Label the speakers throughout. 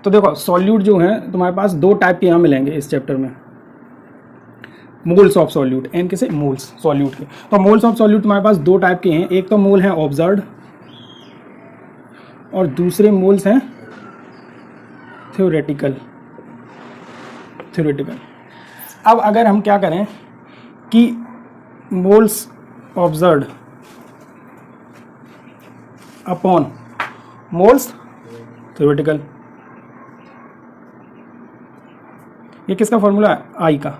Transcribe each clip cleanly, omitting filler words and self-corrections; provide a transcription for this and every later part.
Speaker 1: तो देखो सॉल्यूट जो है तुम्हारे पास दो टाइप के यहाँ मिलेंगे इस चैप्टर में, मोल्स ऑफ सॉल्यूट, एन कैसे मोल्स सॉल्यूट के। तो मोल्स ऑफ सॉल्यूट तुम्हारे पास दो टाइप के हैं, एक तो मोल है ऑब्जर्व्ड और दूसरे मोल्स हैं थ्योरेटिकल। अब अगर हम क्या करें कि moles observed upon moles theoretical, ये किसका फॉर्मूला है? आई का।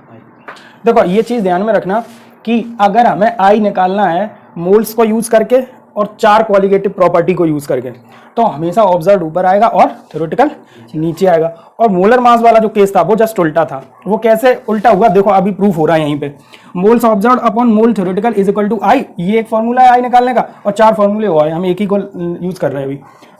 Speaker 1: देखो ये चीज ध्यान में रखना कि अगर हमें आई निकालना है मोल्स को यूज करके और चार क्वालिटेटिव प्रॉपर्टी को यूज करके, तो हमेशा ऑब्जर्व्ड ऊपर आएगा और थ्योरेटिकल नीचे आएगा। और मोलर मास वाला जो केस था वो जस्ट उल्टा था। वो कैसे उल्टा हुआ देखो, अभी प्रूफ हो रहा है यहीं पे। Moles observed upon mole theoretical is equal to I, ये एक फॉर्मूला है आई निकालने का, और चार फॉर्मूले हुआ है, हम एक ही को यूज कर रहे हैं अभी।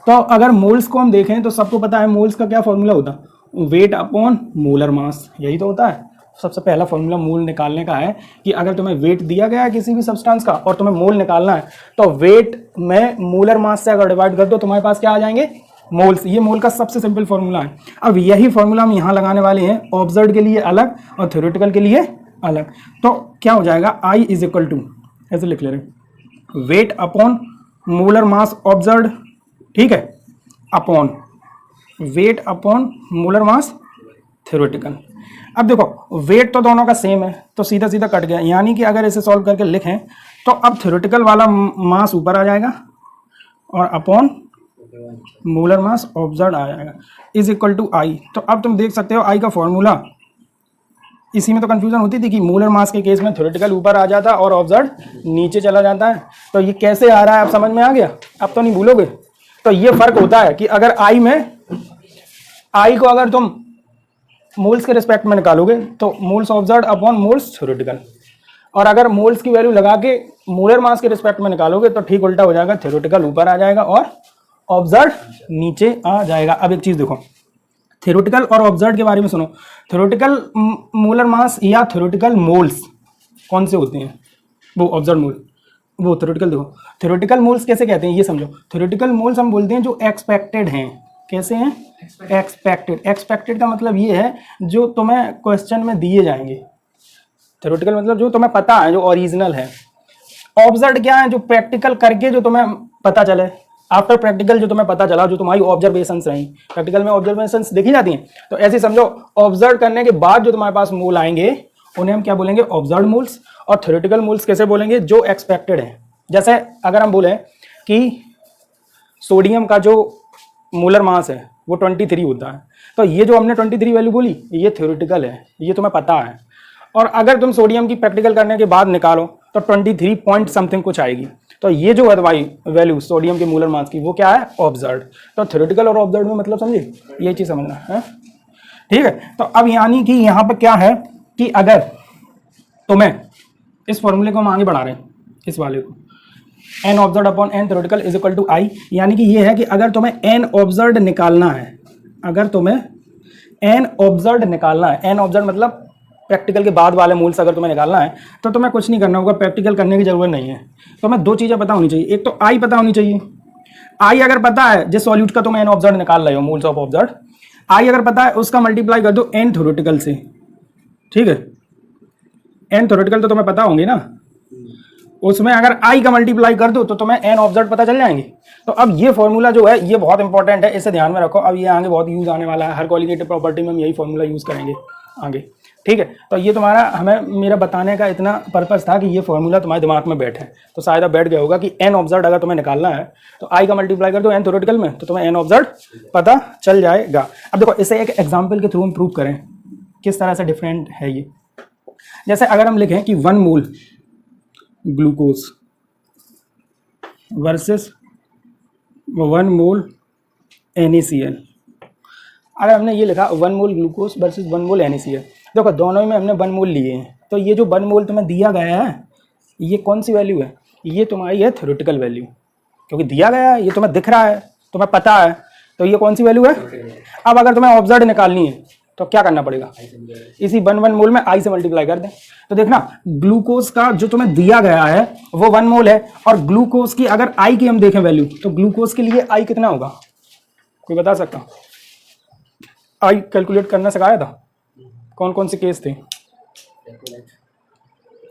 Speaker 1: तो अगर मोल्स को हम देखें तो सबको पता है मोल्स का क्या फॉर्मूला होता, वेट अपॉन मोलर मास, यही तो होता है। सबसे पहला फॉर्मूला मोल निकालने का है कि अगर तुम्हें वेट दिया गया है किसी भी सब्सटेंस का और तुम्हें मोल निकालना है, तो वेट में मोलर मास से अगर डिवाइड कर दो तुम्हारे पास क्या आ जाएंगे? मोल्स। ये मोल का सबसे सिंपल फॉर्मूला है। अब यही फॉर्मूला हम यहाँ लगाने वाले हैं, ऑब्जर्व्ड के लिए अलग और थ्योरेटिकल के लिए अलग। तो क्या हो जाएगा? आई इज इक्वल टू, ऐसे लिख ले रहे, वेट अपॉन मोलर मास ऑब्जर्व्ड, ठीक है, upon weight upon molar mass theoretical. अब देखो वेट तो दोनों का सेम है तो सीधा सीधा कट गया, यानी कि अगर इसे सॉल्व करके लिखें तो अब थ्योरेटिकल वाला मास ऊपर आ जाएगा और अपॉन मोलर मास ऑब्जर्व्ड आ जाएगा इज इक्वल टू आई। तो अब तुम देख सकते हो आई का फॉर्मूला, इसी में तो कंफ्यूजन होती थी कि मोलर मास के केस में थ्योरेटिकल ऊपर आ जाता और ऑब्जर्व्ड नीचे चला जाता है। तो ये कैसे आ रहा है अब समझ में आ गया? अब तो नहीं भूलोगे। तो ये फर्क होता है कि अगर आई में, आई को अगर तुम मोल्स के रिस्पेक्ट में निकालोगे तो moles observed upon moles theoretical, और अगर मोल्स की वैल्यू लगा के मोलर मास के रिस्पेक्ट में निकालोगे तो ठीक उल्टा हो जाएगा, थ्योरेटिकल ऊपर आ जाएगा और ऑब्जर्व्ड नीचे आ जाएगा। अब एक चीज देखो, थ्योरेटिकल और ऑब्जर्व्ड के बारे में सुनो। थ्योरेटिकल मोलर मास या थ्योरेटिकल मोल्स कौन से होते हैं? वो ऑब्जर्व्ड मोल, वो थ्योरेटिकल। देखो थ्योरेटिकल मोल्स कैसे कहते हैं ये समझो। थ्योरेटिकल मोल्स हम बोलते हैं जो एक्सपेक्टेड हैं। कैसे हैं? एक्सपेक्टेड। एक्सपेक्टेड का मतलब ये है जो तुम्हें क्वेश्चन में दिए जाएंगे। थ्योरेटिकल मतलब जो तुम्हें पता है, जो ओरिजिनल है। ऑब्जर्व्ड क्या है? जो प्रैक्टिकल करके जो तुम्हें पता चले, आफ्टर प्रैक्टिकल जो तुम्हें पता चला, जो तुम्हारी ऑब्जर्वेशंस रही। प्रैक्टिकल में ऑब्जर्वेशंस देखी जाती हैं, तो ऐसे समझो ऑब्जर्व करने के बाद जो तुम्हारे पास मोल आएंगे उन्हें हम क्या बोलेंगे? Observed moles. और थ्योरेटिकल मोल्स कैसे बोलेंगे? जो एक्सपेक्टेड है। जैसे अगर हम बोले कि सोडियम का जो मोलर मास है वो 23 होता है, तो ये जो हमने 23 वैल्यू बोली ये थ्योरेटिकल है, ये तुम्हें पता है। और अगर तुम सोडियम की प्रैक्टिकल करने के बाद निकालो तो 23 पॉइंट समथिंग कुछ आएगी, तो ये जो है तुम्हारी वैल्यू सोडियम के मोलर मास की वो क्या है? ऑब्जर्व्ड। तो थ्योरेटिकल और ऑब्जर्व्ड में मतलब समझे, ये चीज समझना है, ठीक है। तो अब यानी कि यहाँ पर क्या है कि अगर तुम्हें इस फॉर्मूले को हम आगे बढ़ा रहे हैं, इस वाले को, N observed upon N theoretical is equal to I, यानी कि ये है कि अगर तुम्हें एन ऑब्जर्व्ड निकालना है, अगर तुम्हें एन ऑब्जर्व्ड निकालना है, एन ऑब्जर्व्ड मतलब प्रैक्टिकल के बाद वाले मोल्स अगर तुम्हें निकालना है, तो तुम्हें कुछ नहीं करना होगा, प्रैक्टिकल करने की जरूरत नहीं है। तुम्हें दो चीजें पता होनी चाहिए, एक तो आई पता होनी चाहिए। आई अगर पता है जिस सॉल्यूट का तुम एन ऑब्जर्व्ड निकाल रहे हो, मोल्स ऑफ ऑब्जर्व्ड, आई अगर पता है उसका मल्टीप्लाई कर दो एन थ्योरेटिकल से, ठीक है। एन थ्योरेटिकल तो तुम्हें पता होंगे ना, उसमें अगर आई का मल्टीप्लाई कर दो तो तुम्हें एन ऑब्जर्व्ड पता चल जाएंगे। तो अब ये फॉर्मूला जो है ये बहुत इंपॉर्टेंट है, इसे ध्यान में रखो। अब ये आगे बहुत यूज आने वाला है, हर क्वालिटेटिव प्रॉपर्टी में हम यही फॉर्मूला यूज करेंगे आगे, ठीक है। तो ये तुम्हारा, हमें मेरा बताने का इतना पर्पस था कि ये फॉर्मूला तुम्हारे दिमाग में बैठे, तो शायद अब बैठ गया होगा कि एन ऑब्जर्व्ड अगर तुम्हें निकालना है तो आई का मल्टीप्लाई कर दो एन थ्योरेटिकल में, तो तुम्हें एन ऑब्जर्व्ड पता चल जाएगा। अब देखो इसे एक एग्जाम्पल के थ्रू हम प्रूव करें किस तरह से डिफरेंट है ये। जैसे अगर हम लिखें कि 1 मोल ग्लूकोज वर्सेस 1 मोल NaCl, अगर हमने ये लिखा 1 मोल ग्लूकोज वर्सेस 1 मोल NaCl, देखो दोनों में हमने 1 मोल लिए हैं, तो ये जो 1 मोल तुम्हें दिया गया है ये कौन सी वैल्यू है? ये तुम्हारी है थ्योरेटिकल वैल्यू, क्योंकि दिया गया है, ये तुम्हें दिख रहा है, तुम्हें पता है, तो ये कौन सी वैल्यू है? अब अगर तुम्हें ऑब्जर्व्ड निकालनी है तो क्या करना पड़ेगा? इसी 1 मोल में आई से मल्टीप्लाई कर दें। तो देखना ग्लूकोज का जो तुम्हें दिया गया है वो 1 मोल है, और ग्लूकोज की अगर आई की हम देखें वैल्यू, तो ग्लूकोज के लिए आई कितना होगा? कोई बता सकता? आई कैलकुलेट करना सिखाया था? कौन कौन से केस थे?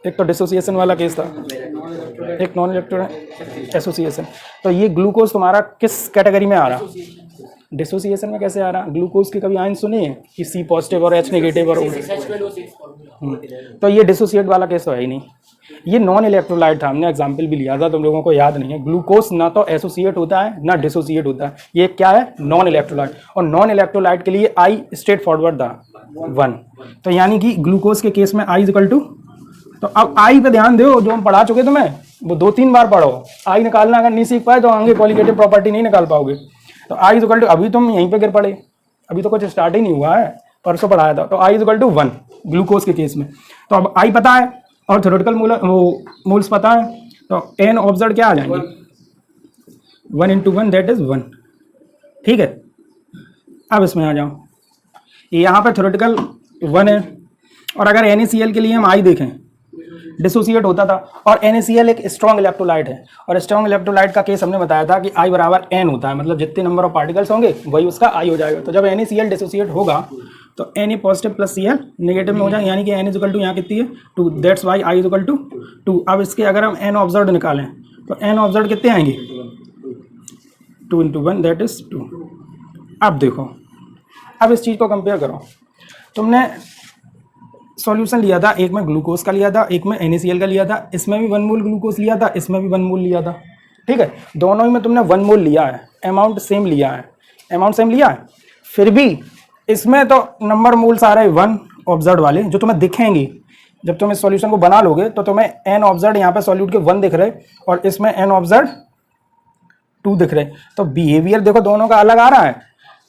Speaker 1: एक तो डिसोसिएशन वाला केस था, एक नॉन इलेक्ट्रोलाइट एसोसिएशन। तो ये ग्लूकोज तुम्हारा किस कैटेगरी में आ रहा? डिसोसिएशन में कैसे आ रहा? ग्लूकोज के कभी आयन सुने हैं कि C पॉजिटिव और H नेगेटिव और तो ये डिसोसिएट वाला केस तो है ही नहीं। ये नॉन इलेक्ट्रोलाइट था, हमने एग्जाम्पल भी लिया था, तुम लोगों को याद नहीं है। ग्लूकोज ना तो एसोसिएट होता है ना डिसोसिएट होता है, ये क्या है? Non electrolyte. और नॉन इलेक्ट्रोलाइट के लिए आई स्ट्रेट फॉरवर्ड था 1। तो यानी कि ग्लूकोज के केस में आई इज इक्वल टू, तो अब आई पे ध्यान दो, जो हम पढ़ा चुके तुम्हें वो 2-3 बार पढ़ो। आई निकालना अगर नहीं सीख पाए तो आगे क्वालिटेटिव प्रॉपर्टी नहीं निकाल पाओगे। तो आई इज इक्वल टू, अभी तुम यहीं पे गिर पड़े, अभी तो कुछ स्टार्ट ही नहीं हुआ है, परसों पढ़ाया था। तो I is equal to 1 glucose के केस में। तो अब आई पता है और थ्योरेटिकल मोल्स पता है, तो एन ऑब्जर्व क्या आ जाएंगे? 1 × 1 दैट इज 1। ठीक है, अब इसमें आ जाओ, यहाँ पे थ्योरेटिकल 1 है, और अगर NaCl के लिए हम आई देखें, डिसोसिएट होता था, और NaCl एक स्ट्रॉन्ग इलेक्ट्रोलाइट है, और स्ट्रॉन्ग इलेक्ट्रोलाइट का केस हमने बताया था कि I बराबर N होता है, मतलब जितने नंबर ऑफ पार्टिकल्स होंगे वही उसका I हो जाएगा। तो जब NaCl डिसोसिएट होगा तो Na positive plus Cl negative में हो जाएगा, यानी कि N इज इक्वल टू यहाँ कितनी है? 2, that's why I is equal to 2। अब इसके अगर हम N ऑब्जर्व निकालें तो N ऑब्जर्व कितने आएंगे? 2 × 1 दैट इज 2। अब देखो, अब इस चीज़ को कंपेयर करो, तुमने सॉल्यूशन लिया था, एक में ग्लूकोज का लिया था, एक में NaCl का लिया था, इसमें भी 1 मोल ग्लूकोज लिया था, इसमें भी 1 मोल लिया था। ठीक है, दोनों ही में तुमने 1 मोल लिया है, अमाउंट सेम लिया है, अमाउंट सेम लिया है, फिर भी इसमें तो नंबर मोल्स आ रहे हैं 1 ऑब्जर्व वाले, जो तुम्हें दिखेंगे जब तुम इस सॉल्यूशन को बना लोगे, तो तुम्हें N ऑब्जर्व यहाँ पे सॉल्यूट के 1 दिख रहे और इसमें N ऑब्जर्व 2 दिख रहे। तो बिहेवियर देखो दोनों का अलग आ रहा है,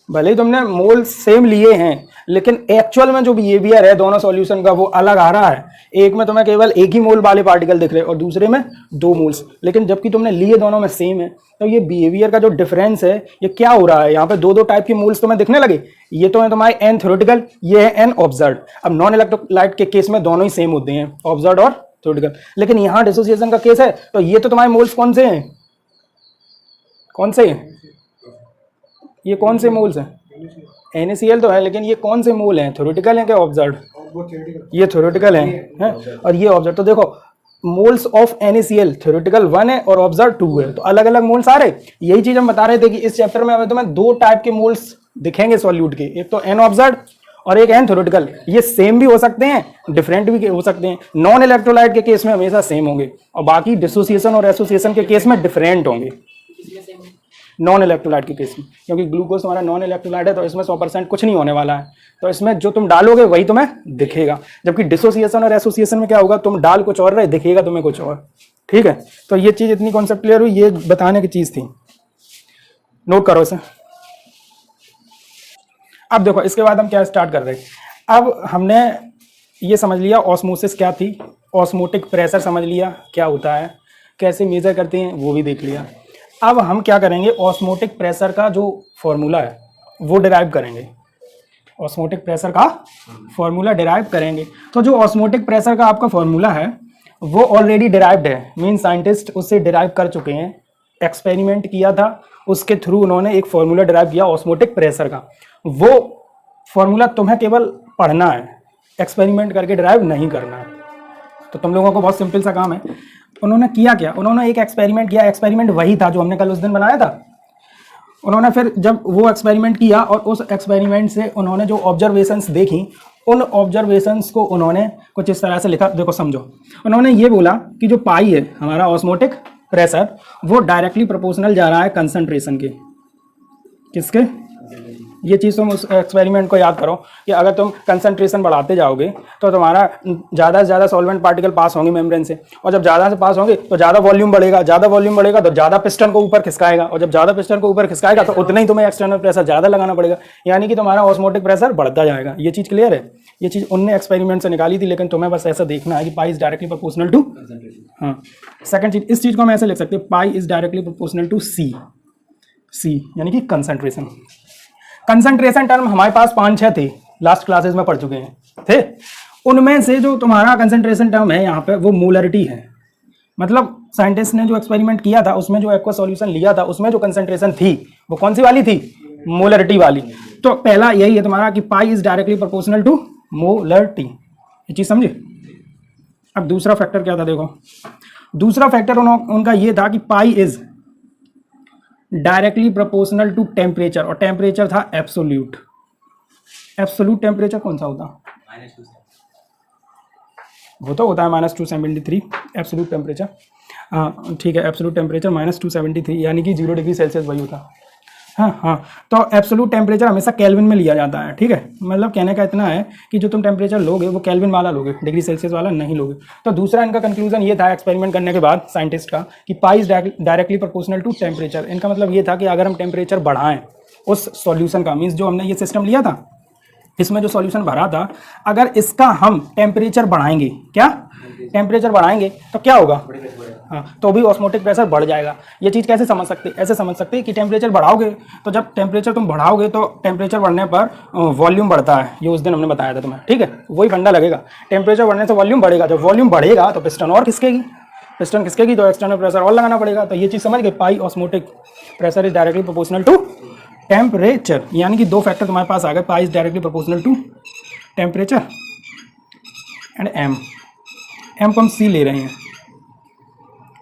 Speaker 1: भले ही तुमने मोल सेम लिए हैं, लेकिन एक्चुअल में जो बिहेवियर है दोनों सॉल्यूशन का वो अलग आ रहा है। एक में तुम्हें केवल 1 ही मोल वाले पार्टिकल दिख रहे और दूसरे में 2 मोल्स, लेकिन जबकि तुमने लिए दोनों में सेम है। तो ये बिहेवियर का जो डिफरेंस है, ये क्या हो रहा है? यहाँ पे 2-2 टाइप के मोल्स तुम्हें दिखने लगे। ये तो है तुम्हारे N थ्योरेटिकल, ये है N ऑब्जर्व। अब नॉन इलेक्ट्रोलाइट के केस में दोनों ही सेम होते हैं, ऑब्जर्व और थ्योरेटिकल, लेकिन यहाँ डिसोसिएशन का केस है, तो ये तो तुम्हारे मोल्स कौन से हैं? कौन से हैं? ये कौन से मोल्स हैं? NaCl तो है, लेकिन ये कौन से मोल हैं? थ्योरेटिकल हैं क्या ऑब्जर्व? ये थ्योरेटिकल हैं, और ये ऑब्जर्व। तो देखो मोल्स ऑफ NaCl थ्योरेटिकल 1 है और ऑब्जर्व 2 है, तो अलग अलग मोल्स आ रहे। यही चीज हम बता रहे थे कि इस चैप्टर में हमें तुम्हें 2 टाइप के मोल्स दिखेंगे सॉल्यूट के, एक तो N ऑब्जर्व और एक N थ्योरेटिकल। ये सेम भी हो सकते हैं, डिफरेंट भी हो सकते हैं। नॉन इलेक्ट्रोलाइट के केस में हमेशा सेम होंगे, और बाकी डिसोसिएशन और एसोसिएशन के केस में डिफरेंट होंगे नॉन इलेक्ट्रोलाइट के केस में, क्योंकि ग्लूकोज हमारा नॉन इलेक्ट्रोलाइट है, तो इसमें 100% कुछ नहीं होने वाला है। तो इसमें जो तुम डालोगे वही तुम्हें दिखेगा, जबकि डिसोसिएशन और एसोसिएशन में क्या होगा? तुम डाल कुछ और रहे, दिखेगा तुम्हें कुछ और। ठीक है, तो ये चीज इतनी कॉन्सेप्ट क्लियर हुई, ये बताने की चीज थी, नोट करो इसे। अब देखो इसके बाद हम क्या स्टार्ट कर रहे हैं। अब हमने ये समझ लिया ऑस्मोसिस क्या थी, ऑस्मोटिक प्रेशर समझ लिया क्या होता है, कैसे मेजर करते हैं वो भी देख लिया। अब हम क्या करेंगे? ऑस्मोटिक प्रेशर का जो फॉर्मूला है वो डिराइव करेंगे, ऑस्मोटिक प्रेशर का फॉर्मूला डिराइव करेंगे। तो जो ऑस्मोटिक प्रेशर का आपका फॉर्मूला है वो ऑलरेडी डिराइव्ड है, मीन साइंटिस्ट उससे डिराइव कर चुके हैं, एक्सपेरिमेंट किया था, उसके थ्रू उन्होंने एक फॉर्मूला डिराइव किया ऑस्मोटिक प्रेशर का। वो फॉर्मूला तुम्हें केवल पढ़ना है, एक्सपेरिमेंट करके डिराइव नहीं करना है। तो तुम लोगों को बहुत सिंपल सा काम है। उन्होंने किया क्या? उन्होंने एक एक्सपेरिमेंट किया, एक्सपेरिमेंट वही था जो हमने कल उस दिन बनाया था। उन्होंने फिर जब वो एक्सपेरिमेंट किया और उस एक्सपेरिमेंट से उन्होंने जो ऑब्जर्वेशंस देखी, उन ऑब्जर्वेशंस को उन्होंने कुछ इस तरह से लिखा, देखो समझो। उन्होंने ये बोला कि जो पाई है हमारा ऑस्मोटिक प्रेशर, वो डायरेक्टली प्रोपोर्शनल जा रहा है कंसंट्रेशन के। किसके? ये चीज़ तुम उस एक्सपेरिमेंट को याद करो कि अगर तुम कंसंट्रेशन बढ़ाते जाओगे तो तुम्हारा ज़्यादा से ज़्यादा सॉल्वेंट पार्टिकल पास होंगे मेम्ब्रेन से, और जब ज़्यादा से पास होंगे तो ज़्यादा वॉल्यूम बढ़ेगा, ज़्यादा वॉल्यूम बढ़ेगा तो ज़्यादा पिस्टन को ऊपर खिसकाएगा, और जब ज़्यादा पिस्टन को ऊपर खिसकाएगा तो उतना ही तुम्हें एक्सटर्नल प्रेशर ज़्यादा लगाना पड़ेगा, यानी कि तुम्हारा ऑस्मोटिक प्रेशर बढ़ता जाएगा। ये चीज़ क्लियर है? ये चीज़ उनने एक्सपेरिमेंट से निकाली थी, लेकिन तुम्हें बस ऐसा देखना है कि pi is directly proportional to, हाँ। सेकंड चीज, इस चीज़ को हम ऐसे लिख सकते हैं, pi is directly proportional to C, C यानी कि कंसंट्रेशन। कंसंट्रेशन टर्म हमारे पास 5-6 थे, लास्ट क्लासेस में पढ़ चुके हैं थे। उनमें से जो तुम्हारा कंसंट्रेशन टर्म है यहाँ पे वो मोलरिटी है, मतलब साइंटिस्ट ने जो एक्सपेरिमेंट किया था उसमें जो एक्वा सॉल्यूशन लिया था उसमें जो कंसंट्रेशन थी वो कौन सी वाली थी? मोलरिटी वाली। तो पहला यही है तुम्हारा कि pi is directly proportional to molarity, ये चीज समझे। अब दूसरा फैक्टर क्या था, देखो दूसरा फैक्टर उनका ये था कि pi is directly proportional to temperature, और टेम्परेचर था एब्सोल्यूट। एब्सोल्यूट टेम्परेचर कौन सा होता, वो तो होता है -273 एब्सोल्यूट टेम्परेचर। हाँ ठीक है, एब्सोल्यूट टेम्परेचर -273 यानी कि 0 डिग्री सेल्सियस वही होता है। हाँ, तो एब्सोल्यूट टेम्परेचर हमेशा केल्विन में लिया जाता है, ठीक है। मतलब कहने का इतना है कि जो तुम टेम्परेचर लोगे वो केल्विन वाला लोगे, डिग्री सेल्सियस वाला नहीं लोगे। तो दूसरा इनका कंक्लूजन ये था एक्सपेरिमेंट करने के बाद साइंटिस्ट का कि pi is directly proportional to temperature. इनका मतलब ये था कि अगर हम टेम्परेचर बढ़ाएं उस सॉल्यूशन का, मीन्स जो हमने ये सिस्टम लिया था इसमें जो सॉल्यूशन भरा था, अगर इसका हम टेम्परेचर बढ़ाएंगे, क्या टेम्परेचर बढ़ाएंगे तो क्या होगा, हाँ तो भी ऑस्मोटिक प्रेशर बढ़ जाएगा। ये चीज़ कैसे समझ सकते, ऐसे समझ सकते हैं कि टेम्परेचर बढ़ाओगे तो जब टेम्परेचर तुम बढ़ाओगे तो टेम्परेचर बढ़ने पर वॉल्यूम बढ़ता है, ये उस दिन हमने बताया था तुम्हें, ठीक है। वही फंडा लगेगा, टेम्परेचर बढ़ने से वॉल्यूम बढ़ेगा, जब वॉल्यूम बढ़ेगा तो पिस्टन और खिसकेगी, पिस्टन खिसकेगी तो एक्सटर्नल प्रेशर और लगाना पड़ेगा। तो ये चीज़ समझ गए, pi osmotic pressure is directly proportional to temperature, यानी कि दो फैक्टर तुम्हारे पास आ गए, pi is directly proportional to temperature and M को हम सी ले रहे हैं।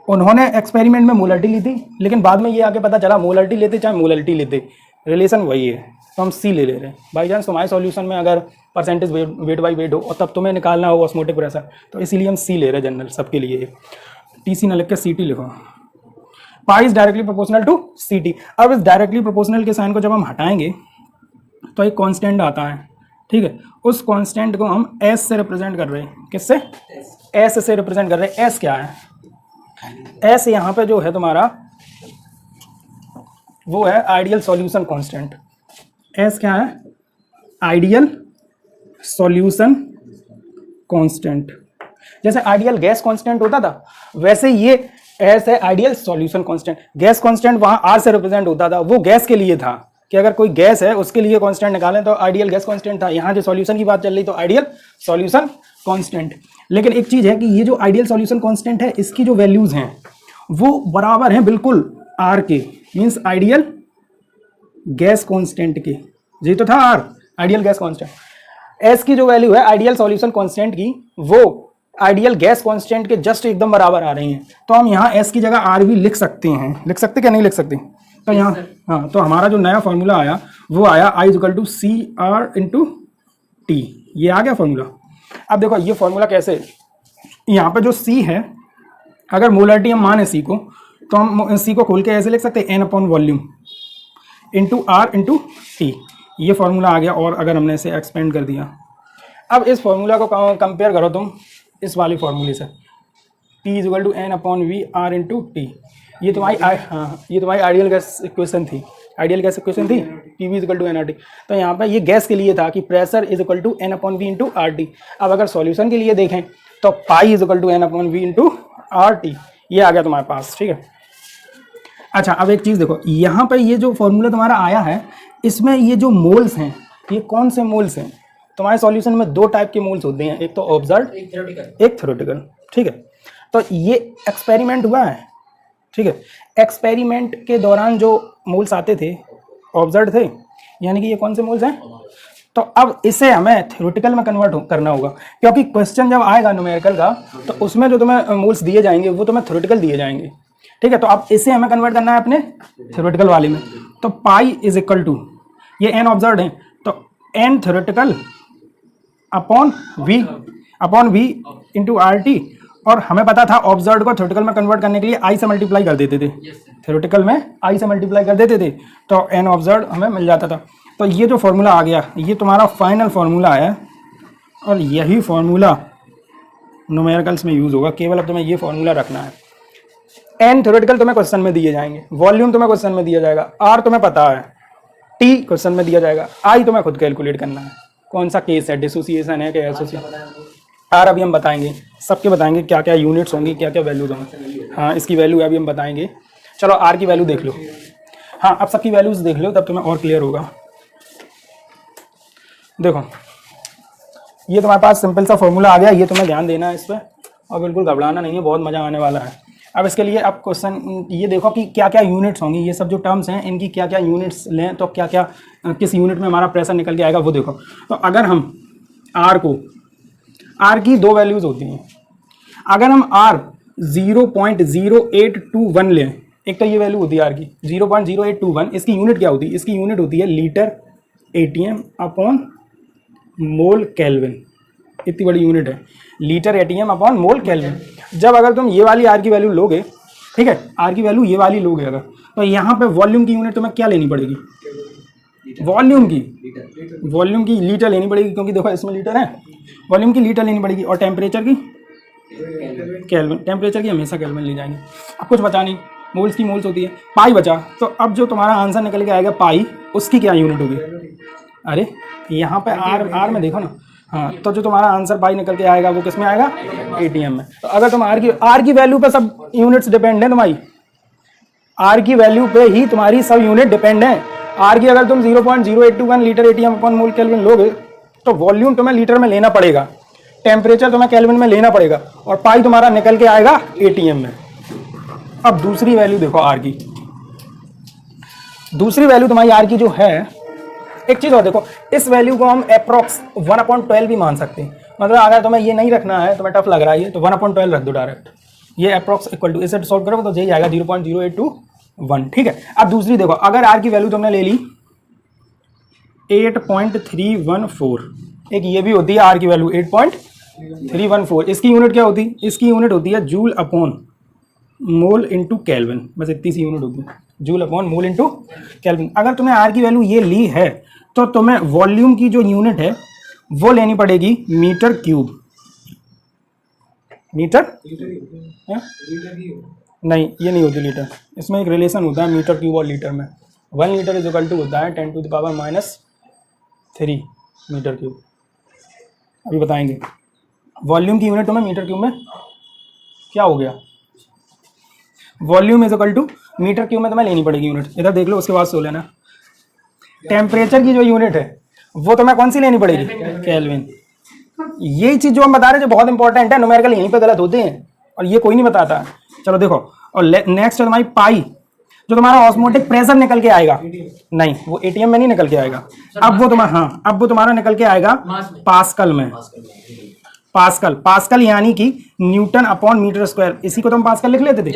Speaker 1: उन्होंने एक्सपेरिमेंट में मोलरिटी ली थी, लेकिन बाद में ये आके पता चला मोलरिटी लेते चाहे मोलरिटी लेते रिलेशन वही है, तो हम सी ले रहे हैं। बाई चांस तुम्हारे सॉल्यूशन में अगर परसेंटेज वेट बाई वेट हो और तब तुम्हें निकालना हो ऑस्मोटिक प्रेशर, तो इसीलिए हम सी ले रहे हैं जनरल सबके लिए। टीसी ना लिख के सीटी लिखो। Pi is directly proportional to C T. अब इस डायरेक्टली प्रोपोर्शनल के साइन को जब हम हटाएंगे तो एक कांस्टेंट आता है, ठीक है। उस कांस्टेंट को हम एस से रिप्रेजेंट कर रहे हैं, किससे, एस से रिप्रेजेंट कर रहे हैं। एस क्या है, एस यहाँ पे जो है तुम्हारा वो है आइडियल सॉल्यूशन कांस्टेंट। एस क्या है, आइडियल सॉल्यूशन कांस्टेंट। जैसे आइडियल गैस कांस्टेंट होता था वैसे ये एस है ideal solution constant. Gas constant वहां आर से रिप्रेजेंट होता था, वो गैस के लिए था कि अगर कोई गैस है उसके लिए कांस्टेंट निकालें तो आइडियल गैस कांस्टेंट था। यहाँ जो सॉल्यूशन की बात चल रही तो आइडियल सॉल्यूशन कांस्टेंट। लेकिन एक चीज है कि ये जो आइडियल सॉल्यूशन कांस्टेंट है इसकी जो वैल्यूज हैं वो बराबर हैं बिल्कुल आर के, मींस आइडियल गैस कांस्टेंट के। ये तो था R ideal gas constant. S की जो वैल्यू है आइडियल सॉल्यूशन कांस्टेंट की वो आइडियल गैस कांस्टेंट के जस्ट एकदम बराबर आ रही हैं। तो हम यहाँ एस की जगह आर भी लिख सकते हैं, लिख सकते क्या नहीं लिख सकते। तो यहाँ हाँ, तो हमारा जो नया फॉर्मूला आया वो आया I equal to C R into T, ये आ गया फॉर्मूला। अब देखो ये फॉर्मूला कैसे, यहाँ पे जो C है अगर मोलरिटी हम माने C को तो हम C को खोल के ऐसे लिख सकते हैं N upon volume into R into T, ये फॉर्मूला आ गया। और अगर हमने इसे एक्सपेंड कर दिया, अब इस फॉर्मूला को कंपेयर करो तुम इस वाली फॉर्मूले से, P is equal to N upon V R into T. ये तुम्हारी ये तुम्हारी आइडियल गैस इक्वेशन थी, आइडियल गैस इक्वेशन थी P V is equal to N R T. तो यहाँ पे ये गैस के लिए था कि pressure is equal to N upon V into R T. अब अगर सॉल्यूशन के लिए देखें तो pi is equal to N upon V into R T, ये आ गया तुम्हारे पास, ठीक है। अच्छा अब एक चीज़ देखो, यहाँ पे ये जो फॉर्मूला तुम्हारा आया है इसमें ये जो मोल्स हैं ये कौन से मोल्स हैं। तुम्हारे सॉल्यूशन में दो टाइप के मोल्स होते हैं, एक तो ऑब्जर्व एक थ्योरेटिकल, ठीक है। तो ये एक्सपेरिमेंट हुआ है, ठीक है। एक्सपेरिमेंट के दौरान जो मोल्स आते थे ऑब्जर्व थे, यानी कि ये कौन से मोल्स हैं। तो अब इसे हमें थ्योरेटिकल में कन्वर्ट करना होगा, क्योंकि क्वेश्चन जब आएगा न्यूमेरिकल का तो उसमें जो तुम्हें मोल्स दिए जाएंगे वो तुम्हें थ्योरेटिकल दिए जाएंगे, ठीक है। तो अब इसे हमें कन्वर्ट करना है अपने थ्योरेटिकल वाले में। तो पाई इज इक्वल टू, ये एन ऑब्जर्व है तो N theoretical upon V into R T. और हमें पता था ऑब्जर्व को थ्योरेटिकल में कन्वर्ट करने के लिए आई से मल्टीप्लाई कर देते थे, थ्योरेटिकल में आई से मल्टीप्लाई कर देते थे तो एन ऑब्जर्व हमें मिल जाता था। तो ये जो फॉर्मूला आ गया ये तुम्हारा फाइनल फार्मूला है और यही फार्मूला न्यूमेरिकल्स में यूज होगा। केवल अब तुम्हें ये फार्मूला रखना है। एन थ्योरेटिकल तुम्हें क्वेश्चन में दिए जाएंगे, वॉल्यूम तुम्हें क्वेश्चन में दिया जाएगा, आर तुम्हें पता है, टी क्वेश्चन में दिया जाएगा, आई तुम्हें खुद कैलकुलेट करना है कौन सा केस है, डिसोसिएशन है क्या एसोसिएशन। आर अभी हम बताएंगे, सबके बताएंगे क्या क्या यूनिट्स होंगी, क्या क्या वैल्यूज होंगी। हाँ इसकी वैल्यू अभी हम बताएंगे। चलो आर की वैल्यू देख लो। हाँ अब सबकी वैल्यूज देख लो तब तुम्हें और क्लियर होगा। देखो ये तुम्हारे पास सिंपल सा फॉर्मूला आ गया, ये तुम्हें ध्यान देना है इस पर और बिल्कुल घबराना नहीं है, बहुत मज़ा आने वाला है। अब इसके लिए आप क्वेश्चन ये देखो कि क्या क्या यूनिट्स होंगी, ये सब जो टर्म्स हैं इनकी क्या क्या यूनिट्स लें, तो क्या क्या किस यूनिट में हमारा प्रेशर निकल के आएगा वो देखो। तो अगर हम आर की दो वैल्यूज़ होती हैं, अगर हम आर 0.0821 लें, एक तो ये वैल्यू होती है आर की 0.0821, इसकी यूनिट क्या होती है, इसकी यूनिट होती है litre ATM upon mole kelvin. इतनी बड़ी यूनिट है, litre ATM upon mole kelvin. जब अगर तुम ये वाली आर की वैल्यू लोगे, ठीक है, आर की वैल्यू ये वाली लोगे अगर, तो यहाँ पे वॉल्यूम की यूनिट तुम्हें क्या लेनी पड़ेगी, वॉल्यूम की लीटर लेनी पड़ेगी, क्योंकि देखो इसमें लीटर है, वॉल्यूम की लीटर लेनी पड़ेगी। और टेम्परेचर की केल्विन, टेम्परेचर की हमेशा केल्विन ले जाएंगे। अब कुछ बचा नहीं, मोल्स की मोल्स होती है, पाई बचा। तो अब जो तुम्हारा आंसर निकल के आएगा पाई, उसकी क्या यूनिट होगी, अरे यहाँ पे आर में देखो ना, हाँ, तो जो तुम्हारा आंसर पाई निकल के आएगा वो किस में आएगा, एटीएम में। तो अगर तुम आर की वैल्यू पे सब यूनिट्स डिपेंड है, तुम्हारी आर की वैल्यू पे ही तुम्हारी सब यूनिट डिपेंड है। आर की अगर तुम 0.0821 litre ATM upon mole kelvin लोगे तो वॉल्यूम तुम्हें लीटर में लेना पड़ेगा, टेम्परेचर तुम्हें केल्विन में लेना पड़ेगा, और पाई तुम्हारा निकल के आएगा एटीएम में। अब दूसरी वैल्यू देखो आर की, दूसरी वैल्यू तुम्हारी आर की जो है, एक चीज और देखो, इस वैल्यू को हम अप्रॉक्स 1/12 भी मान सकते हैं। मतलब अगर तुम्हें ये नहीं रखना है, तुम्हें टफ लग रहा है तो 1/12 रख दो डायरेक्ट, ये अप्रॉक्स इक्वल टू, इसे सॉल्व करोगे तो यही आएगा 0.0821, ठीक है। अब दूसरी देखो, अगर आर की वैल्यू तुमने ले ली 8.314, एक ये भी होती है आर की वैल्यू 8.314, इसकी यूनिट क्या होती है, इसकी यूनिट होती है joule upon mole into kelvin, बस इतनी सी यूनिट होती है, joule upon mole into kelvin. अगर तुम्हें आर की वैल्यू ये ली है तो तुम्हें वॉल्यूम की जो यूनिट है वो लेनी पड़ेगी मीटर क्यूब, लीटर नहीं, ये नहीं होती लीटर, इसमें एक रिलेशन होता है मीटर क्यूब और लीटर में। 1 लीटर इज इक्वल टू होता है 10⁻³ मीटर क्यूब। अभी बताएंगे वॉल्यूम की यूनिट तुम्हें मीटर क्यूब में क्या हो गया, volume is equal to metre cube में तुम्हें लेनी पड़ेगी यूनिट, इधर देख लो, उसके बाद सो लेना। टेम्परेचर की जो यूनिट है वो तुम्हें कौन सी लेनी पड़ेगी, केल्विन। यही चीज जो हम बता रहे हैं जो बहुत इंपॉर्टेंट है, न्यूमेरिकल यहीं पे गलत होते हैं और ये कोई नहीं बताता। चलो देखो, और नेक्स्ट है तुम्हारी पाई, जो तुम्हारा ऑस्मोटिक प्रेशर निकल के आएगा, नहीं वो एटीएम में नहीं निकल के आएगा, अब वो तुम्हारा, हाँ अब वो तुम्हारा निकल के आएगा पास्कल में। पास्कल यानी कि न्यूटन अपॉन मीटर स्क्वायर, इसी को तो हम पास्कल लिख लेते थे।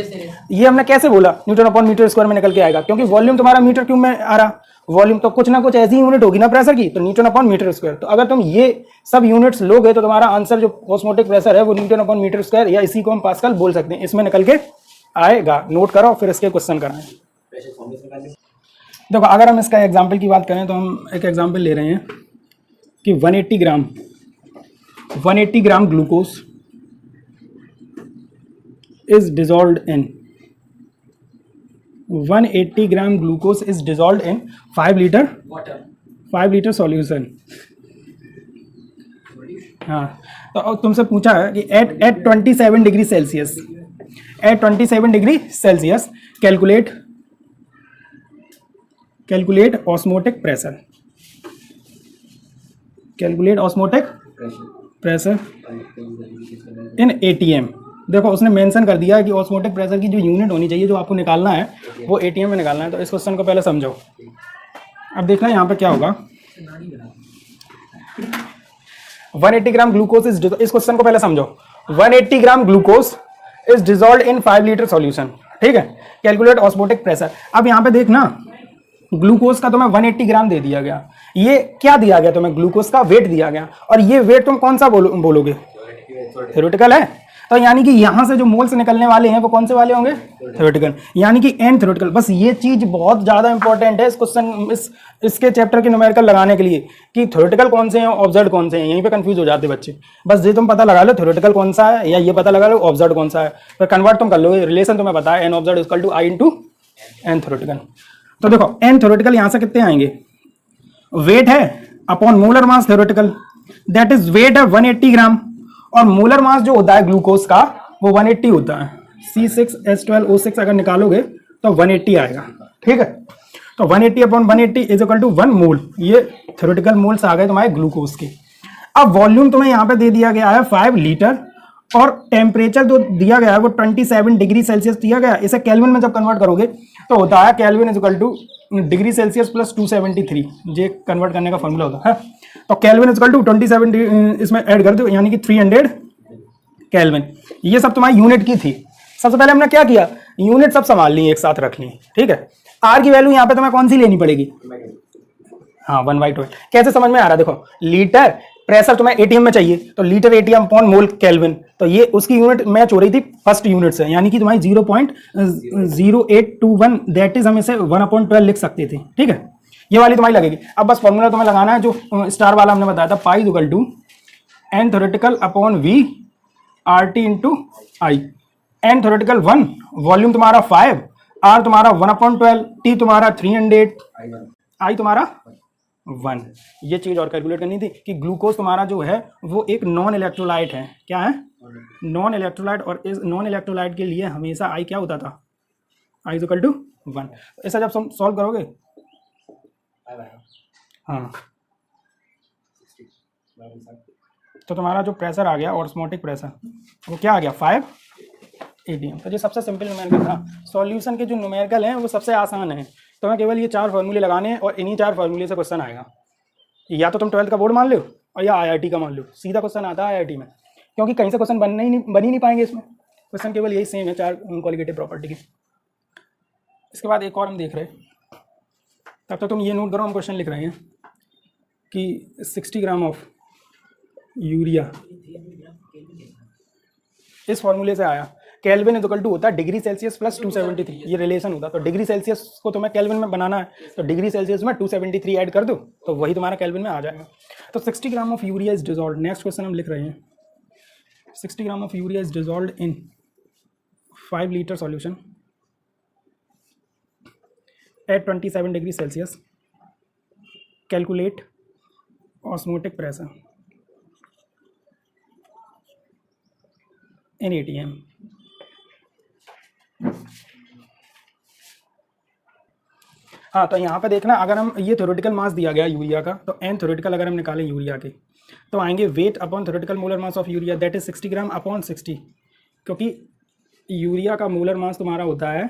Speaker 1: ये हमने कैसे बोला न्यूटन अपॉन मीटर स्क्वायर में निकल के आएगा, क्योंकि वॉल्यूम तुम्हारा मीटर क्यूब में आ रहा, वॉल्यूम तो कुछ ना कुछ ऐसी यूनिट होगी ना प्रेशर की, तो न्यूटन अपॉन मीटर स्क्वायर। तो अगर तुम ये सब यूनिट्स लोगे तो तुम्हारा आंसर जो ऑस्मोटिक प्रेशर है वो न्यूटन अपॉन मीटर स्क्वायर, या इसी को हम पास्कल बोल सकते हैं, इसमें निकल के आएगा। नोट करो फिर इसके क्वेश्चन कराएं। देखो अगर हम इसका एग्जाम्पल की बात करें तो हम एक एग्जाम्पल ले रहे हैं कि 180 gram glucose is dissolved in 180 gram glucose is dissolved in 5 litre solution. हाँ, तो तुमसे पूछा है कि at 27 degree Celsius, at 27 degree Celsius calculate osmotic pressure, calculate osmotic pressure in ATM. देखो उसने मेंशन कर दिया है कि ऑस्मोटिक प्रेशर की जो यूनिट होनी चाहिए जो आपको निकालना है वो एटीएम में निकालना है। तो इस क्वेश्चन को पहले समझो। अब देखना यहाँ पे क्या होगा, 180 ग्राम ग्लूकोज इज, इस क्वेश्चन को पहले समझो। 180 gram glucose is dissolved in 5 litre solution, ठीक है। Calculate osmotic pressure. अब यहाँ पे देखना ग्लूकोज का तुम्हें 180 ग्राम दे दिया गया, ये क्या दिया गया तुम्हें, ग्लूकोज का वेट दिया गया, और ये वेट तुम कौन सा बोलोगे, थ्योरेटिकल है। तो यानी कि यहाँ से जो मोल्स निकलने वाले हैं वो कौन से वाले होंगे, थ्योरेटिकल, यानी कि एन थ्योरेटिकल। बस ये चीज बहुत ज्यादा इंपॉर्टेंट है इस क्वेश्चन, इसके चैप्टर के न्यूमेरिकल लगाने के लिए, कि थ्योरेटिकल कौन से हैं, ऑब्जर्व कौन से हैं। यहीं पे कंफ्यूज हो जाते बच्चे। बस ये तुम पता लगा लो थ्योरेटिकल कौन सा है, या ये पता लगा लो ऑब्जर्व कौन सा है, फिर कन्वर्ट तुम कर लो। रिलेशन तुम्हें पता है, N observe equal to I into N theoretical. तो देखो एन थ्योरेटिकल यहाँ से कितने आएंगे, वेट है upon molar mass theoretical, that is weight है 180 ग्राम, और मोलर मास जो होता है ग्लूकोज का वो 180 होता है। C6H12O6 अगर निकालोगे तो 180 आएगा, ठीक है। तो 180 अपॉन 180 इज इक्वल टू 1 मोल, ये थ्योरेटिकल मोल्स आ गए तुम्हारे ग्लूकोज के। अब वॉल्यूम तुम्हें यहाँ पे दे दिया गया है 5 लीटर, और टेम्परेचर जो दिया गया है वो 27 डिग्री सेल्सियस दिया गया है। इसे केल्विन में जब कन्वर्ट करोगे तो होता है kelvin is equal two degree Celsius plus 273, ये कन्वर्ट करने का फॉर्मूला होता है। तो केल्विन इज इक्वल टू 27 इसमें ऐड कर दो, यानी कि 300 केल्विन। ये सब तुम्हारी यूनिट की थी। सबसे पहले हमने क्या किया, यूनिट सब संभाल ली, एक साथ रख ली, ठीक है। आर की वैल्यू यहाँ पे तुम्हें कौन सी लेनी पड़ेगी, हाँ 1/12। कैसे समझ में आ रहा है, देखो लीटर प्रेशर तुम्हें एटीएम में चाहिए तो litre ATM upon mole kelvin, तो ये उसकी यूनिट मैच हो रही थी फर्स्ट यूनिट से, यानी कि तुम्हारी 0.0821, दैट इज हम इसे 1/12 लिख सकते थे, ठीक है। ये वाली तुम्हारी लगेगी। अब बस फॉर्मूला तुम्हें लगाना है जो स्टार वाला हमने बताया था, pi equal to N theoretical upon V R T into I. N theoretical 1, volume तुम्हारा 5, आर तुम्हारा 1/12, टी तुम्हारा 300, आई तुम्हारा 1। ये चीज और कैलकुलेट करनी थी कि ग्लूकोज तुम्हारा जो है वो एक नॉन इलेक्ट्रोलाइट है। क्या है, नॉन इलेक्ट्रोलाइट। और इस नॉन इलेक्ट्रोलाइट के लिए हमेशा आई क्या होता था, आई इज इक्वल टू 1। ऐसा जब सॉल्व करोगे, हाँ, तो तुम्हारा जो प्रेशर आ गया ऑस्मोटिक प्रेशर वो क्या आ गया 5 एटीएम। तो ये सबसे सिंपल न्यूमेरिकल था। सॉल्यूशन के जो न्यूमेरिकल हैं वो सबसे आसान है, तो हमें केवल ये 4 फार्मूले लगाने हैं और इन्हीं 4 फार्मूले से क्वेश्चन आएगा। या तो तुम 12th का बोर्ड मान लो और या आईआईटी का मान लो, सीधा क्वेश्चन आता है आईआईटी में, क्योंकि कहीं से क्वेश्चन बन ही नहीं पाएंगे इसमें। क्वेश्चन केवल यही सेम है 4 क्वालिटेटिव प्रॉपर्टी की। इसके बाद एक और हम देख रहे हैं, तब तक तुम ये नोट करो, हम क्वेश्चन लिख रहे हैं कि 60 ग्राम ऑफ यूरिया इस फॉर्मूले से आया। केल्विन इज इक्वल टू होता है डिग्री सेल्सियस प्लस 273, ये रिलेशन होता है। तो डिग्री सेल्सियस को तुम्हें केल्विन में बनाना है, तो डिग्री सेल्सियस में 273 ऐड कर दो तो वही तुम्हारा केल्विन में आ जाएगा। तो 60 gram of urea is dissolve. Next question हम लिख रहे हैं 60 gram of urea is dissolve in 5 litre solution at 27 degree Celsius. Calculate osmotic pressure in ATM. हाँ, तो यहाँ पे देखना, अगर हम ये थ्योरेटिकल मास दिया गया यूरिया का, तो एन थ्योरेटिकल अगर हम निकालें यूरिया के तो आएंगे weight upon theoretical molar mass of urea, that is 60 gram upon 60, क्योंकि यूरिया का मोलर मास तुम्हारा होता है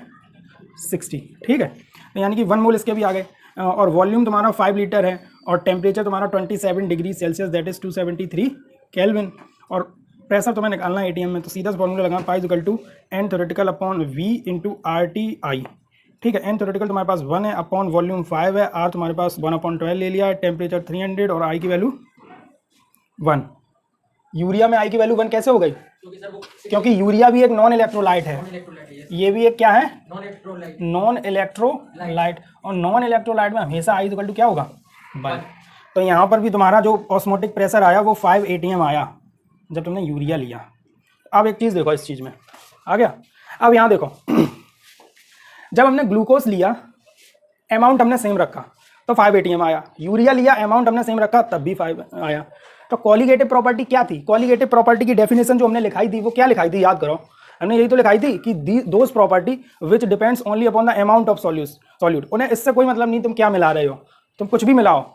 Speaker 1: 60, ठीक है। यानी कि 1 मोल इसके भी आ गए। और वॉल्यूम तुम्हारा 5 लीटर है और टेम्परेचर तुम्हारा 27 degree Celsius, that is 273 Kelvin. और प्रेशर तुम्हें निकालना है एटीएम में, तो सीधा फॉर्मूला लगाना, pi equal to N theoretical upon V into R T I, ठीक है। एन थ्योरेटिकल तुम्हारे पास 1 है, अपॉन वॉल्यूम 5 है, आर तुम्हारे पास 1/12 ले लिया है, टेम्परेचर 300 और आई की वैल्यू 1। यूरिया में आई की वैल्यू 1 कैसे हो गई, क्योंकि यूरिया भी एक नॉन इलेक्ट्रोलाइट है, ये भी एक क्या है, नॉन इलेक्ट्रोलाइट। और नॉन इलेक्ट्रोलाइट में हमेशा आई इक्वल टू क्या होगा 1। तो यहाँ पर भी तुम्हारा जो ऑस्मोटिक प्रेशर आया वो 5 एटीएम आया जब तुमने यूरिया लिया। अब एक चीज़ देखो, इस चीज़ में आ गया। अब यहाँ देखो जब हमने ग्लूकोज लिया अमाउंट हमने सेम रखा तो 5 एटीएम आया, यूरिया लिया अमाउंट हमने सेम रखा तब भी 5 आया। तो कॉलिगेटिव प्रॉपर्टी क्या थी, कॉलिगेटिव प्रॉपर्टी की डेफिनेशन जो हमने लिखाई थी वो क्या लिखाई थी, याद करो, हमने यही तो लिखाई थी कि those property which depends only upon the amount of solute. उन्हें इससे कोई मतलब नहीं तुम क्या मिला रहे हो, तुम कुछ भी मिलाओ,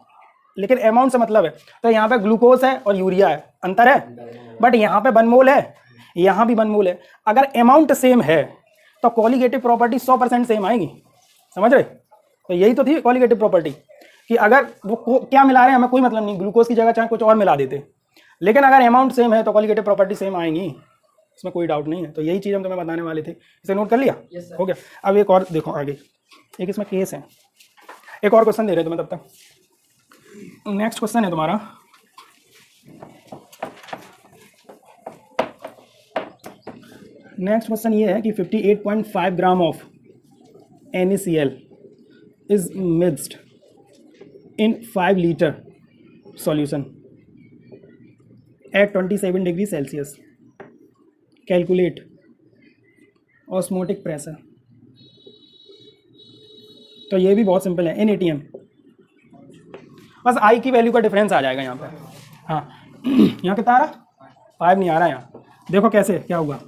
Speaker 1: लेकिन अमाउंट से मतलब है। तो यहाँ पे ग्लूकोज है और यूरिया है, अंतर है, बट यहाँ पे 1 मोल है, यहाँ भी 1 मोल है। अगर अमाउंट सेम है तो कॉलिगेटिव प्रॉपर्टी 100% सेम आएगी, समझ रहे। तो यही तो थी कॉलिगेटिव प्रॉपर्टी कि अगर वो क्या मिला रहे हैं हमें कोई मतलब नहीं, ग्लूकोज की जगह चाहे कुछ और मिला देते, लेकिन अगर अमाउंट सेम है तो कॉलिगेटिव प्रॉपर्टी सेम आएंगी, इसमें कोई डाउट नहीं है। तो यही चीज़ हम तुम्हें बताने वाले थे, इसे नोट कर लिया, हो गया। अब एक और देखो आगे, एक इसमें केस है, एक और क्वेश्चन दे रहे तुम्हें तब तक। नेक्स्ट क्वेश्चन है तुम्हारा नेक्स्ट क्वेश्चन ये है कि 58.5 gram of NaCl is mixed in 5 litre solution at 27 degree Celsius. Calculate osmotic pressure. तो ये भी बहुत सिंपल है, इन एटीएम, बस आई की वैल्यू का डिफरेंस आ जाएगा यहाँ पर। हाँ यहाँ कितना आ रहा, 5 नहीं आ रहा यहाँ। देखो कैसे क्या होगा,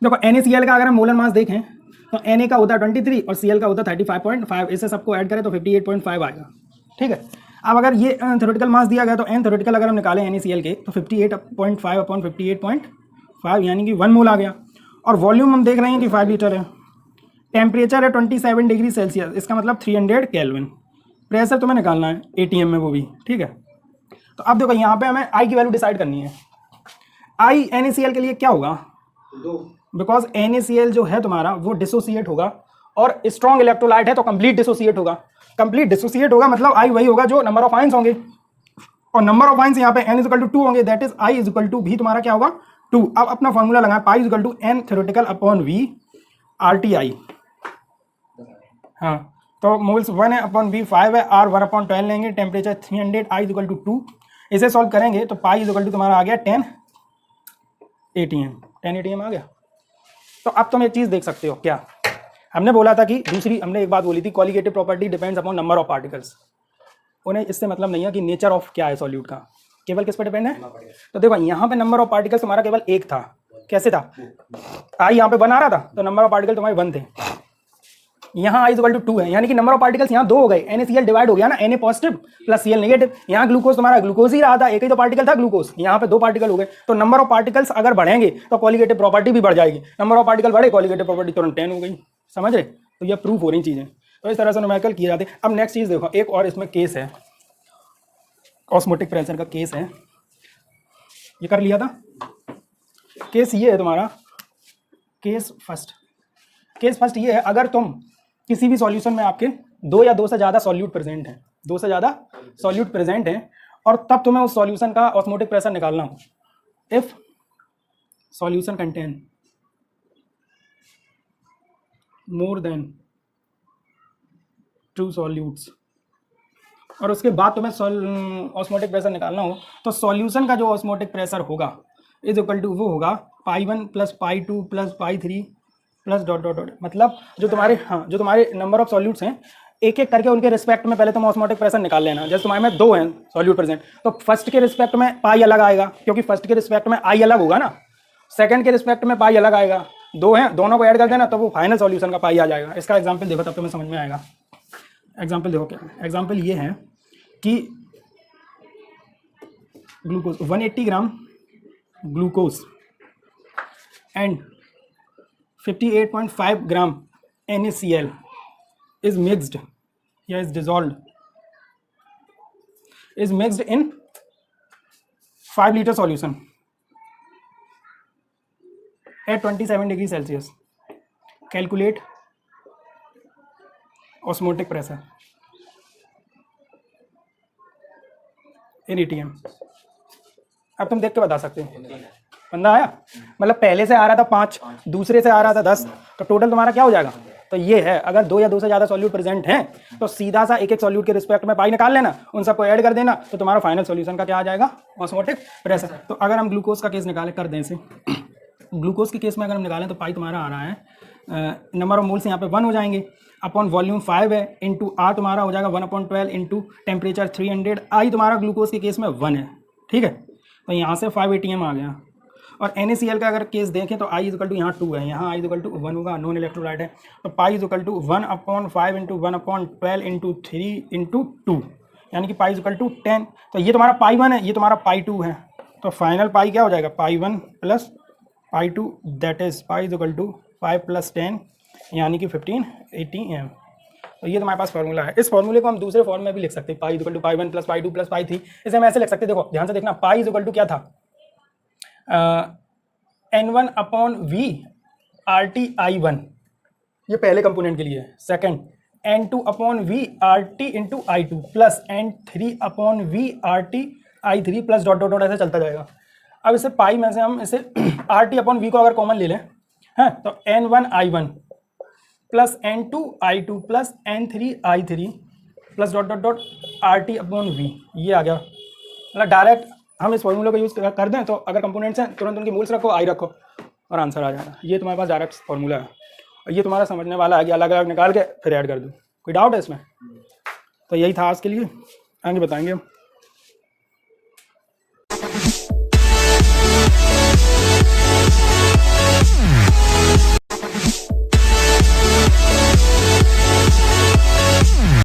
Speaker 1: देखो NaCl का अगर हम मोलर मास देखें तो Na का होता है 23 और Cl का होता है 35.5, इसे सबको ऐड करें तो 58.5 आएगा, ठीक है। अब अगर ये थ्योरेटिकल मास दिया गया तो एन थ्योरेटिकल अगर हम निकालें NaCl के तो 58.5 अपॉन 58.5 यानी कि 1 मोल आ गया। और वॉल्यूम हम देख रहे हैं कि 5 लीटर है। टेम्परेचर है 27 डिग्री सेल्सियस, इसका मतलब 300 केल्विन। प्रेशर तुम्हें निकालना है ATM में, वो भी ठीक है। तो अब देखो यहाँ पे हमें आई की वैल्यू डिसाइड करनी है। आई NaCl के लिए क्या होगा, बिकॉज NaCl जो है तुम्हारा वो डिसोसिएट होगा, और स्ट्रॉन्ग इलेक्ट्रोलाइट है तो कंप्लीट डिसोसिएट होगा। कंप्लीट डिसोसिएट होगा मतलब आई वही होगा जो नंबर ऑफ आयंस होंगे, और नंबर ऑफ आयंस यहाँ पे n = 2 होंगे, दैट इज आई = भी तुम्हारा क्या होगा 2। अब अपना फॉर्मूला लगाएं, पाई = n theoretical upon v RTI। हाँ, तो मोल्स 1 है अपॉन v 5 है, r 1/12 लेंगे, टेम्परेचर 300, i = 2। इसे सॉल्व करेंगे तो पाई = तुम्हारा आ गया 10 ATM आ गया। तो अब तुम एक चीज देख सकते हो, क्या हमने बोला था कि दूसरी हमने एक बात बोली थी, colligative property depends upon number of particles. उन्हें इससे मतलब नहीं है कि नेचर ऑफ क्या है सॉल्यूट का, केवल किस पर डिपेंड है। तो देखो यहाँ पे नंबर ऑफ पार्टिकल्स तुम्हारा केवल एक था, कैसे था, आई यहाँ पे 1 आ रहा था तो नंबर ऑफ पार्टिकल तुम्हारे 1 थे। यहाँ i = 2 है, यानी कि नंबर ऑफ पार्टिकल्स यहाँ 2 हो गए, NaCl डिवाइड हो गया ना, Na positive plus Cl negative. यहाँ ग्लूकोज तुम्हारा ग्लूकोज ही रहा था, एक ही तो पार्टिकल था ग्लूकोज, यहाँ पे 2 पार्टिकल हो गए। तो नंबर ऑफ पार्टिकल्स अगर बढ़ेंगे तो कॉलिगेटिव प्रॉपर्टी भी बढ़ जाएगी, नंबर ऑफ पार्टिकल बढ़े कॉलिगेटिव प्रॉपर्टी तुरंत 10 हो गई। समझ रहे, तो ये प्रूफ हो रही चीजें, तो इस तरह से न्यूमेरिकल किए जाते हैं। अब नेक्स्ट चीज देखो, एक और इसमें केस है, ऑस्मोटिक प्रेशर का केस है, ये कर लिया था। केस ये है तुम्हारा, केस फर्स्ट ये है, अगर तुम किसी भी सॉल्यूशन में आपके 2 या 2 से ज़्यादा सॉल्यूट प्रेजेंट हैं, 2 से ज़्यादा सॉल्यूट प्रेजेंट हैं, और तब तुम्हें उस सॉल्यूशन का ऑस्मोटिक प्रेशर निकालना हो। If solution contain more than 2 solutes, और उसके बाद तुम्हें ऑस्मोटिक प्रेशर निकालना हो, तो सॉल्यूशन का जो ऑस्मोटिक प्रेशर होगा इज इक्वल टू वो होगा π1 + π2 + π3 प्लस ... मतलब जो तुम्हारे नंबर ऑफ सॉल्यूट्स हैं, एक एक करके उनके रिस्पेक्ट में पहले तुम ऑस्मोटिक प्रेशर निकाल लेना। जैसे तुम्हारे में 2 हैं सॉल्यूट प्रेजेंट, तो फर्स्ट के रिस्पेक्ट में पाई अलग आएगा, क्योंकि फर्स्ट के रिस्पेक्ट में आई अलग होगा ना, सेकंड के रिस्पेक्ट में पाई अलग आएगा। 2 हैं, दोनों को ऐड कर देना तो वो फाइनल सॉल्यूशन का पाई आ जाएगा। इसका एग्जाम्पल देखो तब तुम्हें समझ में आएगा। एग्जाम्पल देखो, क्या एग्जाम्पल ये है कि glucose 180 gram glucose and 58.5 gram NaCl is mixed in 5 liter solution at 27 degree Celsius. Calculate osmotic pressure in ATM। अब तुम देख के बता सकते हो, बंदा आया, मतलब पहले से आ रहा था 5, दूसरे से आ रहा था 10, तो टोटल तुम्हारा क्या हो जाएगा। तो ये है, अगर 2 या 2 से ज़्यादा सॉल्यूट प्रेजेंट हैं तो सीधा सा एक एक सॉल्यूट के रिस्पेक्ट में पाई निकाल लेना, उन सबको ऐड कर देना, तो तुम्हारा फाइनल सॉल्यूशन का क्या आ जाएगा, ऑस्मोटिक प्रेशर। तो अगर हम ग्लूकोज का केस निकालें, कर दें इसे, ग्लूकोज के केस में अगर हम निकालें तो पाई तुम्हारा आ रहा है, नंबर ऑफ मोल्स यहाँ पे 1 हो जाएंगे, अपॉन वॉल्यूम 5 है, इंटू आर तुम्हारा हो जाएगा 1/12 इंटू टेम्परेचर 300। आई तुम्हारा ग्लूकोज के केस में 1 है, ठीक है, तो यहाँ से 5 ATM आ गया। और NaCl का अगर केस देखें तो I = यहाँ 2 है, यहाँ I = 1 होगा, नॉन इलेक्ट्रोलाइट है, तो पाई = 1/5 इंटू 1/12 इंटू 3 इंटू 2, यानी कि पाई = 10। तो ये तुम्हारा π1 है, ये तुम्हारा π2 है, तो फाइनल पाई क्या हो जाएगा, π1 + π2, दैट इज पाई = 5 + 10 यानी कि 15 ATM। तो ये तुम्हारे पास फार्मूला है। इस फार्मूले को हम दूसरे फॉर्म में भी लिख सकते हैं, पाई = π1 + π2 + π3। इसे हम ऐसे लिख सकते हैं, देखो ध्यान से देखना, पाई = क्या था, N1/V RTI1, ये पहले कंपोनेंट के लिए है। Second N2/V RT × I2 plus N3/V RTI3 plus ... ऐसे चलता जाएगा। अब इसे पाई में से हम इसे RT/V को अगर कॉमन ले लें, है तो N1I1 plus N2I2 plus N3I3 plus ... RT/V, ये आ गया। मतलब डायरेक्ट हम इस फॉर्मूले को यूज़ कर दें तो अगर कंपोनेंट्स हैं तुरंत उनकी मोल्स रखो, आई रखो और आंसर आ जाएगा। ये तुम्हारे पास डायरेक्ट फॉर्मूला है, और ये तुम्हारा समझने वाला है कि अलग अलग निकाल के फिर ऐड कर दूँ। कोई डाउट है इसमें? तो यही था आज के लिए, आगे बताएंगे हम।